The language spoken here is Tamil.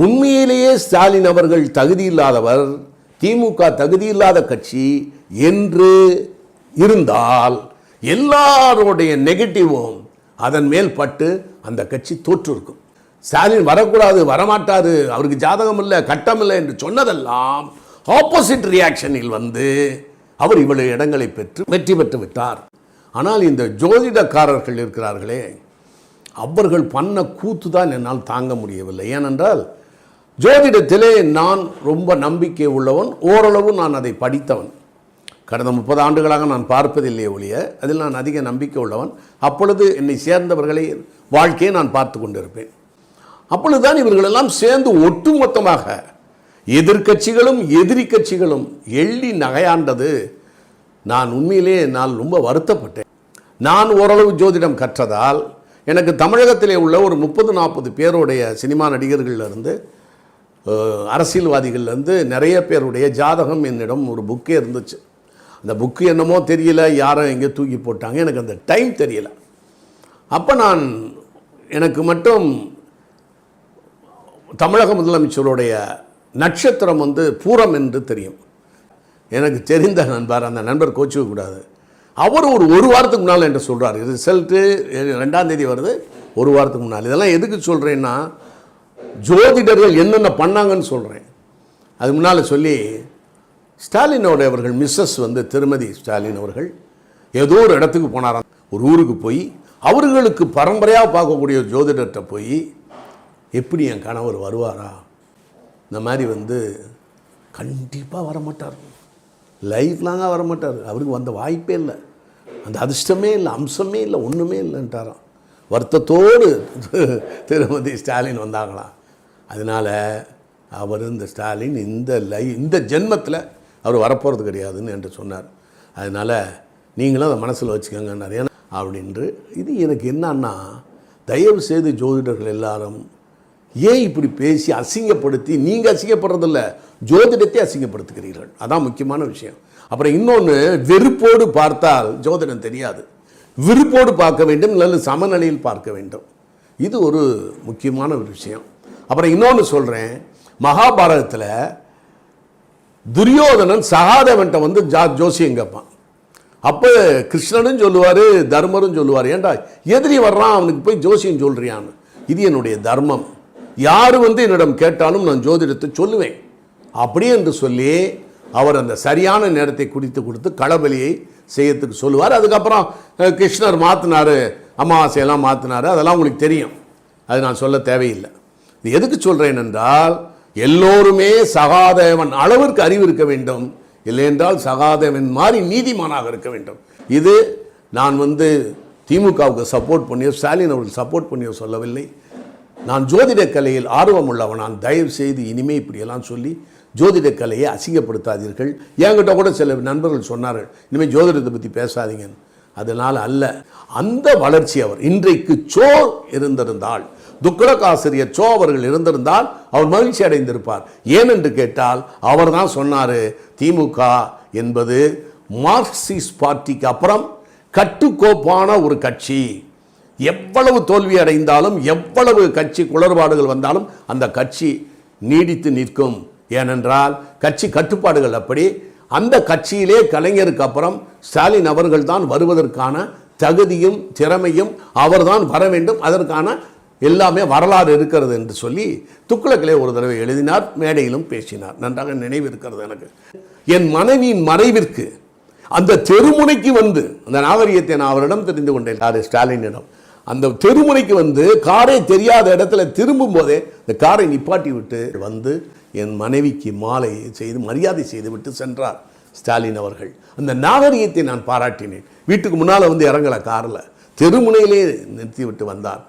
உண்மையிலேயே ஸ்டாலின் அவர்கள் தகுதியில்லாதவர், திமுக தகுதியில்லாத கட்சி என்று இருந்தால் எல்லாருடைய நெகட்டிவும் அதன் மேல் பட்டு அந்த கட்சி தோற்றிருக்கும். ஸ்டாலின் வரக்கூடாது, வரமாட்டாரு, அவருக்கு ஜாதகம் இல்லை, கட்டம் இல்லை என்று சொன்னதெல்லாம் ஆப்போசிட் ரியாக்ஷனில் வந்து அவர் இவ்வளவு இடங்களை பெற்று வெற்றி பெற்று விட்டார். ஆனால் இந்த ஜோதிடக்காரர்கள் இருக்கிறார்களே, அவர்கள் பண்ண கூத்து தான் என்னால் தாங்க முடியவில்லை. ஏனென்றால் ஜோதிடத்திலே நான் ரொம்ப நம்பிக்கை உள்ளவன், ஓரளவு நான் அதை படித்தவன். கடந்த 30 ஆண்டுகளாக நான் பார்ப்பதில்லையே ஒழிய அதில் நான் அதிக நம்பிக்கை உள்ளவன். அப்பொழுது என்னை சேர்ந்தவர்களை வாழ்க்கையை நான் பார்த்து கொண்டிருப்பேன். அப்பொழுதுதான் இவர்களெல்லாம் சேர்ந்து ஒட்டுமொத்தமாக எதிர்கட்சிகளும் எதிரி கட்சிகளும் எள்ளி நகையாண்டது. நான் உண்மையிலே நான் ரொம்ப வருத்தப்பட்டேன். நான் ஓரளவு ஜோதிடம் கற்றதால் எனக்கு தமிழகத்திலே உள்ள ஒரு 30-40 பேருடைய சினிமா நடிகர்கள்லேருந்து அரசியல்வாதிகள்லேருந்து நிறைய பேருடைய ஜாதகம் என்னிடம் ஒரு புக்கே இருந்துச்சு. அந்த புக்கு என்னமோ தெரியல, யாரும் எங்கே தூக்கி போட்டாங்க, எனக்கு அந்த டைம் தெரியல. அப்போ எனக்கு மட்டும் தமிழக முதலமைச்சருடைய நட்சத்திரம் வந்து பூரம் என்று தெரியும். எனக்கு தெரிந்த நண்பர், அந்த நண்பர் கோச்சிக்கக்கூடாது, அவர் ஒரு வாரத்துக்கு முன்னால் என்று சொல்கிறார். ரிசல்ட்டு 2ஆம் தேதி வருது, ஒரு வாரத்துக்கு முன்னால். இதெல்லாம் எதுக்கு சொல்கிறேன்னா, ஜோதிடர்கள் என்னென்ன பண்ணாங்கன்னு சொல்கிறேன். அது முன்னால் சொல்லி, ஸ்டாலினோட அவர்கள் மிஸ்ஸஸ் வந்து திருமதி ஸ்டாலின் அவர்கள் ஏதோ ஒரு இடத்துக்கு போனாராம். ஒரு ஊருக்கு போய் அவர்களுக்கு பரம்பரையாக பார்க்கக்கூடிய ஜோதிடர்கிட்ட போய், எப்படி என் கணவர் வருவாரா, இந்த மாதிரி வந்து கண்டிப்பாக வரமாட்டார், லைஃப் லாங்காக வரமாட்டார், அவருக்கு வந்த வாய்ப்பே இல்லை, அந்த அதிர்ஷ்டமே இல்லை, அம்சமே இல்லை, ஒன்றுமே இல்லைன்ட்டாராம். வருத்தத்தோடு திருமதி ஸ்டாலின் வந்தாங்களாம். அதனால் அவர் இந்த ஸ்டாலின் இந்த ஜென்மத்தில் அவர் வரப்போகிறது கிடையாதுன்னு என்று சொன்னார். அதனால் நீங்களும் அதை மனசில் வச்சுக்கோங்க நிறைய அப்படின்று. இது எனக்கு என்னன்னா, தயவு செய்து ஜோதிடர்கள் எல்லாரும் ஏன் இப்படி பேசி அசிங்கப்படுத்தி, நீங்கள் அசிங்கப்படுறதில்ல, ஜோதிடத்தை அசிங்கப்படுத்துகிறீர்கள், அதான் முக்கியமான விஷயம். அப்புறம் இன்னொன்று, வெறுப்போடு பார்த்தால் ஜோதிடம் தெரியாது, விருப்போடு பார்க்க வேண்டும், நல்ல சமநிலையில் பார்க்க வேண்டும். இது ஒரு முக்கியமான ஒரு விஷயம். அப்புறம் இன்னொன்று சொல்கிறேன், மகாபாரதத்தில் துரியோதனன் சகாதேவன்ட்ட வந்து ஜோசியம் கேட்பான். அப்போ கிருஷ்ணனும் சொல்லுவார், தர்மரும் சொல்லுவார், ஏன்டா எதிரி வர்றான் அவனுக்கு போய் ஜோசியம் சொல்கிறியான்னு. இது என்னுடைய தர்மம், யார் வந்து என்னிடம் கேட்டாலும் நான் ஜோதிடத்தை சொல்லுவேன் அப்படி என்று சொல்லி அவர் அந்த சரியான நேரத்தை குறித்து கொடுத்து களபலியை செய்யறதுக்கு சொல்லுவார். அதுக்கப்புறம் கிருஷ்ணர் மாற்றினார், அமாவாசையெல்லாம் மாற்றினார், அதெல்லாம் உங்களுக்கு தெரியும், அது நான் சொல்ல தேவையில்லை. இது எதுக்கு சொல்கிறேன் என்றால், எல்லோருமே சகாதேவன் அளவிற்கு அறிவு இருக்க வேண்டும், இல்லை என்றால் சகாதேவன் மாதிரி நீதிமானாக இருக்க வேண்டும். இது நான் வந்து திமுகவுக்கு சப்போர்ட் பண்ணியோ ஸ்டாலின் அவர்கள் சப்போர்ட் பண்ணியோ சொல்லவில்லை. நான் ஜோதிட கலையில் ஆர்வம் உள்ளவன். நான் தயவு செய்து இனிமேல் இப்படியெல்லாம் சொல்லி ஜோதிட கலையை அசிங்கப்படுத்தாதீர்கள். என்கிட்ட கூட சில நண்பர்கள் சொன்னார்கள், இனிமேல் ஜோதிடத்தை பற்றி பேசாதீங்கன்னு. அதனால் அல்ல, அந்த வளர்ச்சி அவர் இன்றைக்கு சோ இருந்திருந்தால், துக்கடகாசிரியர் சோ அவர்கள் இருந்திருந்தால் அவர் மகிழ்ச்சி அடைந்திருப்பார். ஏனென்று கேட்டால், அவர் தான் சொன்னார், திமுக என்பது மார்க்சிஸ்ட் பார்ட்டிக்கு அப்புறம் கட்டுக்கோப்பான ஒரு கட்சி, எவ்வளவு தோல்வி அடைந்தாலும், எவ்வளவு கட்சி குளறுபாடுகள் வந்தாலும் அந்த கட்சி நீடித்து நிற்கும். ஏனென்றால் கட்சி கட்டுப்பாடுகள் அப்படி. அந்த கட்சியிலே கலைஞருக்கு அப்புறம் ஸ்டாலின் அவர்கள் தான் வருவதற்கான தகுதியும் திறமையும் அவர்தான் வர வேண்டும், அதற்கான எல்லாமே வரலாறு இருக்கிறது என்று சொல்லி துக்ளக்கிலே ஒரு தடவை எழுதினார், மேடையிலும் பேசினார். நன்றாக நினைவு இருக்கிறது எனக்கு. என் மனைவியின் மறைவிற்கு அந்த தெருமுனைக்கு வந்து, அந்த நாகரிகத்தை நான் அவரிடம் தெரிந்து கொண்டேன், ஸ்டாலினிடம். அந்த தெருமுனைக்கு வந்து காரை தெரியாத இடத்துல திரும்பும் போதே இந்த காரை நிப்பாட்டி விட்டு வந்து என் மனைவிக்கு மாலை செய்து மரியாதை செய்து விட்டு சென்றார் ஸ்டாலின் அவர்கள். அந்த நாகரிகத்தை நான் பாராட்டினேன். வீட்டுக்கு முன்னால் வந்து இறங்கலை, காரில் தெருமுனையிலே நிறுத்தி விட்டு வந்தார்.